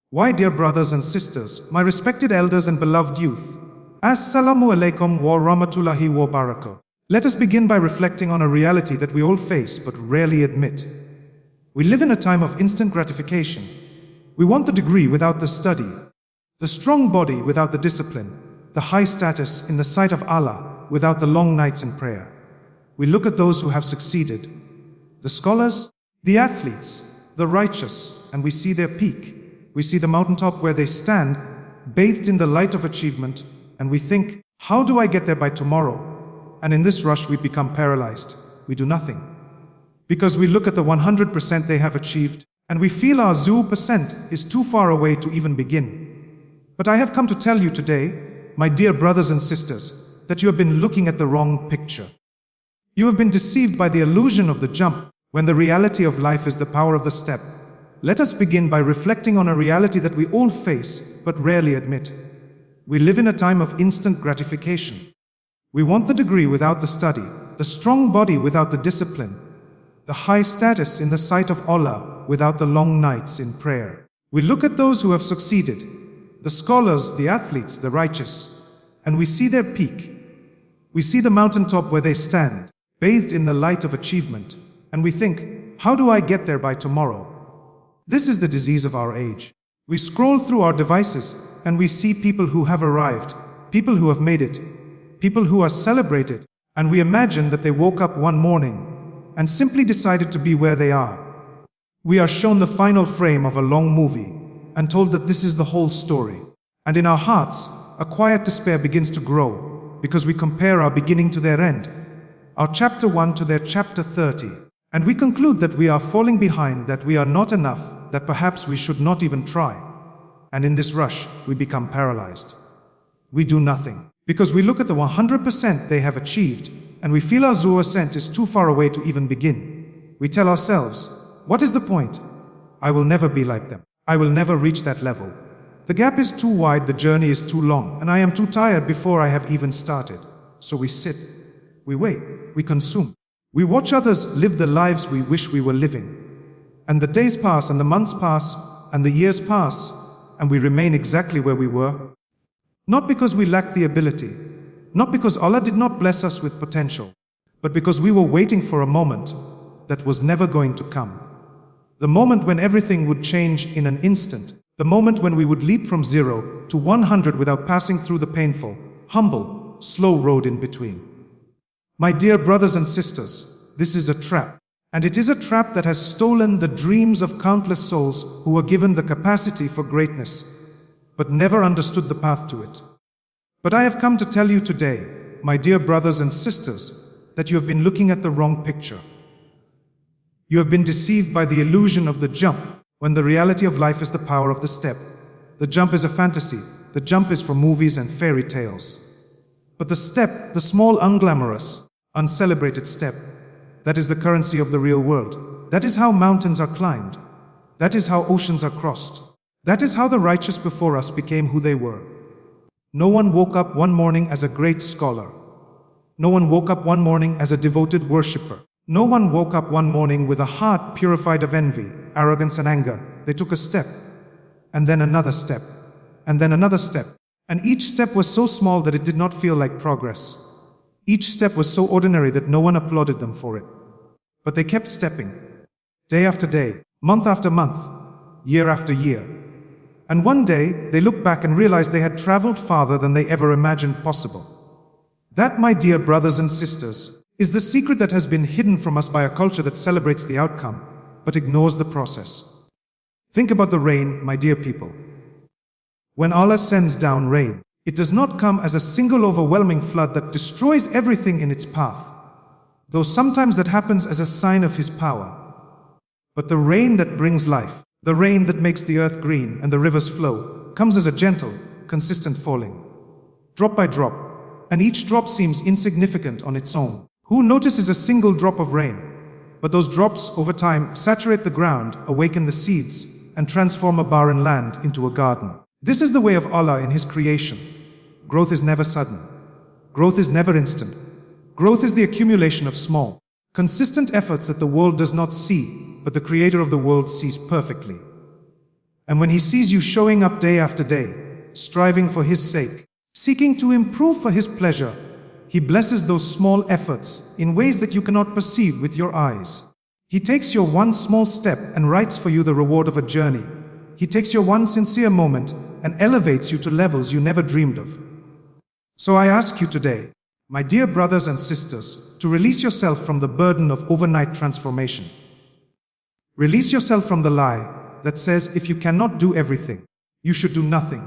Why, dear brothers and sisters, my respected elders and beloved youth, Assalamu alaikum wa rahmatullahi wa barakatuh. Let us begin by reflecting on a reality that we all face but rarely admit. We live in a time of instant gratification. We want the degree without the study, the strong body without the discipline, the high status in the sight of Allah without the long nights in prayer. We look at those who have succeeded, the scholars, the athletes, the righteous, and we see their peak. We see the mountaintop where they stand, bathed in the light of achievement, and we think, how do I get there by tomorrow? And in this rush we become paralyzed. We do nothing. Because we look at the 100% they have achieved, and we feel our 0% is too far away to even begin. But I have come to tell you today, my dear brothers and sisters, that you have been looking at the wrong picture. You have been deceived by the illusion of the jump, when the reality of life is the power of the step. Let us begin by reflecting on a reality that we all face, but rarely admit. We live in a time of instant gratification. We want the degree without the study, the strong body without the discipline, the high status in the sight of Allah without the long nights in prayer. We look at those who have succeeded, the scholars, the athletes, the righteous, and we see their peak. We see the mountaintop where they stand, bathed in the light of achievement, and we think, how do I get there by tomorrow? This is the disease of our age. We scroll through our devices and we see people who have arrived, people who have made it, people who are celebrated, and we imagine that they woke up one morning and simply decided to be where they are. We are shown the final frame of a long movie and told that this is the whole story. And in our hearts, a quiet despair begins to grow because we compare our beginning to their end, our chapter 1 to their chapter 30. And we conclude that we are falling behind, that we are not enough, that perhaps we should not even try. And in this rush, we become paralyzed. We do nothing, because we look at the 100% they have achieved, and we feel our 0% is too far away to even begin. We tell ourselves, what is the point? I will never be like them. I will never reach that level. The gap is too wide, the journey is too long, and I am too tired before I have even started. So we sit, we wait, we consume. We watch others live the lives we wish we were living. And the days pass, and the months pass, and the years pass, and we remain exactly where we were. Not because we lack the ability, not because Allah did not bless us with potential, but because we were waiting for a moment that was never going to come. The moment when everything would change in an instant. The moment when we would leap from 0 to 100 without passing through the painful, humble, slow road in between. My dear brothers and sisters, this is a trap. And it is a trap that has stolen the dreams of countless souls who were given the capacity for greatness, but never understood the path to it. But I have come to tell you today, my dear brothers and sisters, that you have been looking at the wrong picture. You have been deceived by the illusion of the jump, when the reality of life is the power of the step. The jump is a fantasy. The jump is for movies and fairy tales. But the step, the small, unglamorous, uncelebrated step, that is the currency of the real world. That is how mountains are climbed. That is how oceans are crossed. That is how the righteous before us became who they were. No one woke up one morning as a great scholar. No one woke up one morning as a devoted worshipper. No one woke up one morning with a heart purified of envy, arrogance and anger. They took a step, and then another step, and then another step. And each step was so small that it did not feel like progress. Each step was so ordinary that no one applauded them for it. But they kept stepping, day after day, month after month, year after year. And one day, they looked back and realized they had traveled farther than they ever imagined possible. That, my dear brothers and sisters, is the secret that has been hidden from us by a culture that celebrates the outcome, but ignores the process. Think about the rain, my dear people. When Allah sends down rain, it does not come as a single overwhelming flood that destroys everything in its path, though sometimes that happens as a sign of His power. But the rain that brings life, the rain that makes the earth green and the rivers flow, comes as a gentle, consistent falling, drop by drop, and each drop seems insignificant on its own. Who notices a single drop of rain? But those drops, over time, saturate the ground, awaken the seeds, and transform a barren land into a garden. This is the way of Allah in His creation. Growth is never sudden. Growth is never instant. Growth is the accumulation of small, consistent efforts that the world does not see, but the Creator of the world sees perfectly. And when he sees you showing up day after day, striving for his sake, seeking to improve for his pleasure, he blesses those small efforts in ways that you cannot perceive with your eyes. He takes your one small step and writes for you the reward of a journey. He takes your one sincere moment and elevates you to levels you never dreamed of. So I ask you today, my dear brothers and sisters, to release yourself from the burden of overnight transformation. Release yourself from the lie that says if you cannot do everything, you should do nothing.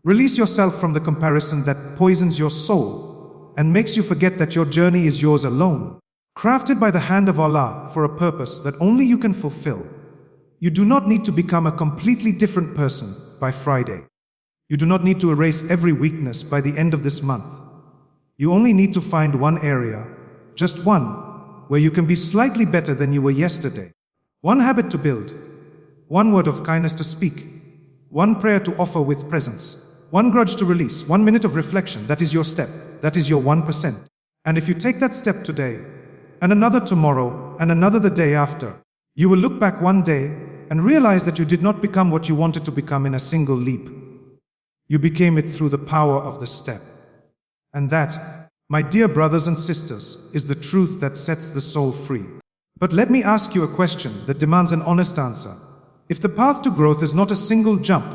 Release yourself from the comparison that poisons your soul and makes you forget that your journey is yours alone, crafted by the hand of Allah for a purpose that only you can fulfill. You do not need to become a completely different person by Friday. You do not need to erase every weakness by the end of this month. You only need to find one area, just one, where you can be slightly better than you were yesterday. One habit to build, one word of kindness to speak, one prayer to offer with presence, one grudge to release, 1 minute of reflection. That is your step. That is your 1%. And if you take that step today, and another tomorrow, and another the day after, you will look back one day and realize that you did not become what you wanted to become in a single leap. You became it through the power of the step. And that, my dear brothers and sisters, is the truth that sets the soul free. But let me ask you a question that demands an honest answer. If the path to growth is not a single jump,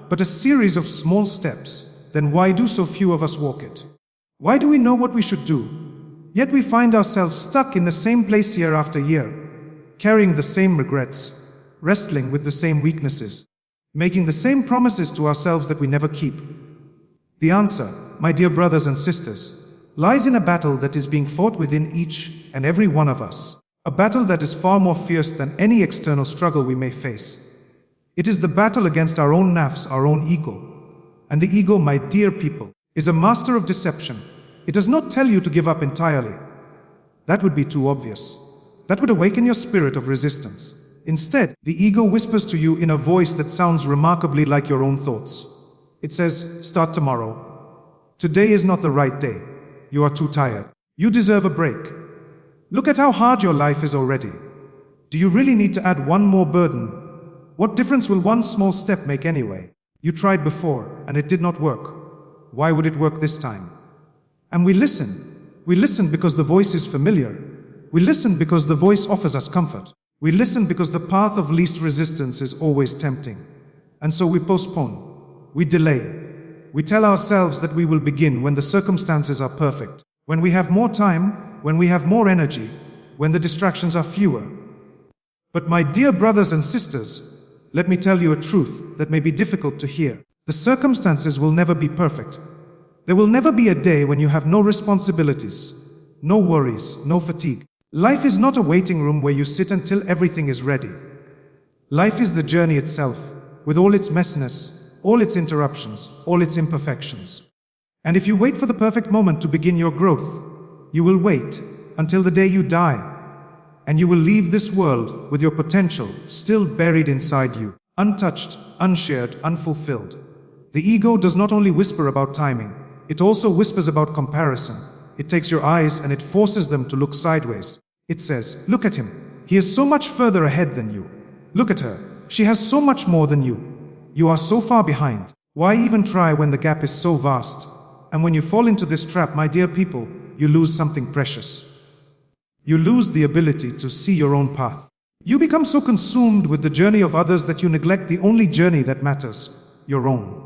but a series of small steps, then why do so few of us walk it? Why do we know what we should do, yet we find ourselves stuck in the same place year after year, carrying the same regrets, wrestling with the same weaknesses, making the same promises to ourselves that we never keep? The answer, my dear brothers and sisters, lies in a battle that is being fought within each and every one of us. A battle that is far more fierce than any external struggle we may face. It is the battle against our own nafs, our own ego. And the ego, my dear people, is a master of deception. It does not tell you to give up entirely. That would be too obvious. That would awaken your spirit of resistance. Instead, the ego whispers to you in a voice that sounds remarkably like your own thoughts. It says, start tomorrow. Today is not the right day. You are too tired. You deserve a break. Look at how hard your life is already. Do you really need to add one more burden? What difference will one small step make anyway? You tried before, and it did not work. Why would it work this time? And we listen. We listen because the voice is familiar. We listen because the voice offers us comfort. We listen because the path of least resistance is always tempting. And so we postpone. We delay. We tell ourselves that we will begin when the circumstances are perfect, when we have more time, when we have more energy, when the distractions are fewer. But my dear brothers and sisters, let me tell you a truth that may be difficult to hear. The circumstances will never be perfect. There will never be a day when you have no responsibilities, no worries, no fatigue. Life is not a waiting room where you sit until everything is ready. Life is the journey itself, with all its messiness, all its interruptions, all its imperfections. And if you wait for the perfect moment to begin your growth, you will wait until the day you die, and you will leave this world with your potential still buried inside you, untouched, unshared, unfulfilled. The ego does not only whisper about timing, it also whispers about comparison. It takes your eyes and it forces them to look sideways. It says, look at him. He is so much further ahead than you. Look at her. She has so much more than you. You are so far behind. Why even try when the gap is so vast? And when you fall into this trap, my dear people, you lose something precious. You lose the ability to see your own path. You become so consumed with the journey of others that you neglect the only journey that matters, your own.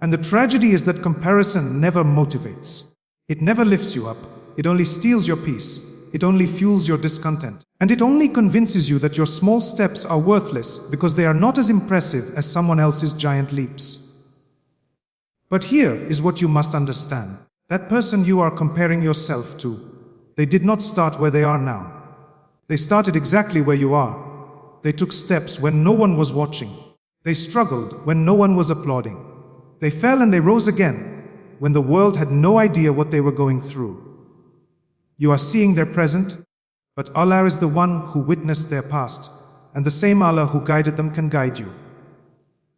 And the tragedy is that comparison never motivates. It never lifts you up. It only steals your peace. It only fuels your discontent. And it only convinces you that your small steps are worthless because they are not as impressive as someone else's giant leaps. But here is what you must understand. That person you are comparing yourself to, they did not start where they are now. They started exactly where you are. They took steps when no one was watching. They struggled when no one was applauding. They fell and they rose again when the world had no idea what they were going through. You are seeing their present, but Allah is the one who witnessed their past, and the same Allah who guided them can guide you.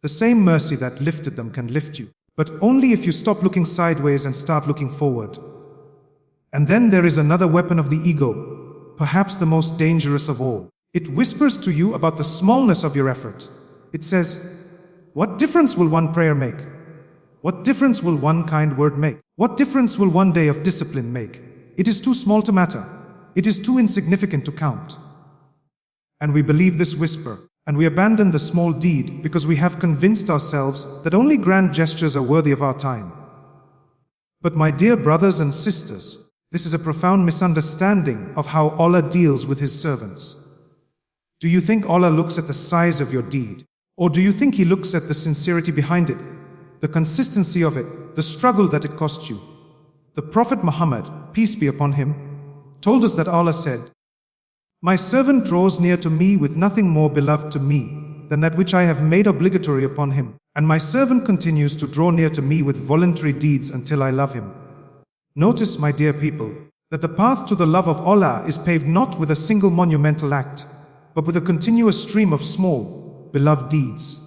The same mercy that lifted them can lift you, but only if you stop looking sideways and start looking forward. And then there is another weapon of the ego, perhaps the most dangerous of all. It whispers to you about the smallness of your effort. It says, what difference will one prayer make? What difference will one kind word make? What difference will one day of discipline make? It is too small to matter. It is too insignificant to count. And we believe this whisper, and we abandon the small deed because we have convinced ourselves that only grand gestures are worthy of our time. But my dear brothers and sisters, this is a profound misunderstanding of how Allah deals with His servants. Do you think Allah looks at the size of your deed? Or do you think He looks at the sincerity behind it, the consistency of it, the struggle that it cost you? The Prophet Muhammad, peace be upon him, told us that Allah said, "My servant draws near to me with nothing more beloved to me than that which I have made obligatory upon him, and my servant continues to draw near to me with voluntary deeds until I love him." Notice, my dear people, that the path to the love of Allah is paved not with a single monumental act, but with a continuous stream of small, beloved deeds.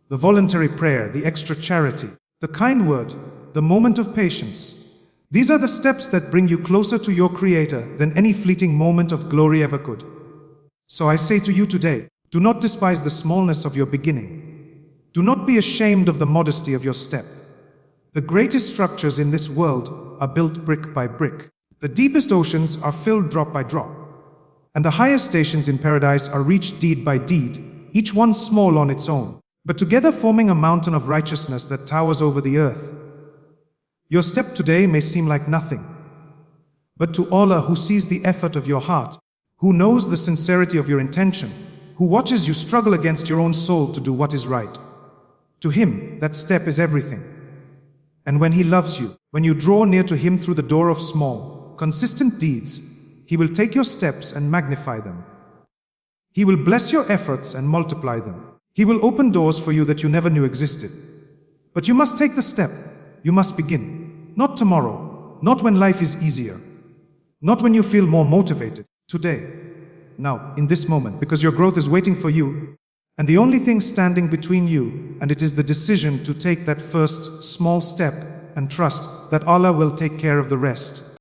The voluntary prayer, the extra charity, the kind word, the moment of patience. These are the steps that bring you closer to your Creator than any fleeting moment of glory ever could. So I say to you today, do not despise the smallness of your beginning. Do not be ashamed of the modesty of your step. The greatest structures in this world are built brick by brick. The deepest oceans are filled drop by drop. And the highest stations in paradise are reached deed by deed, each one small on its own, but together forming a mountain of righteousness that towers over the earth. Your step today may seem like nothing, but to Allah, who sees the effort of your heart, who knows the sincerity of your intention, who watches you struggle against your own soul to do what is right, to Him, that step is everything. And when He loves you, when you draw near to Him through the door of small, consistent deeds, He will take your steps and magnify them. He will bless your efforts and multiply them. He will open doors for you that you never knew existed. But you must take the step. You must begin. Not tomorrow. Not when life is easier. Not when you feel more motivated. Today. Now, in this moment, because your growth is waiting for you. And the only thing standing between you and it is the decision to take that first small step and trust that Allah will take care of the rest.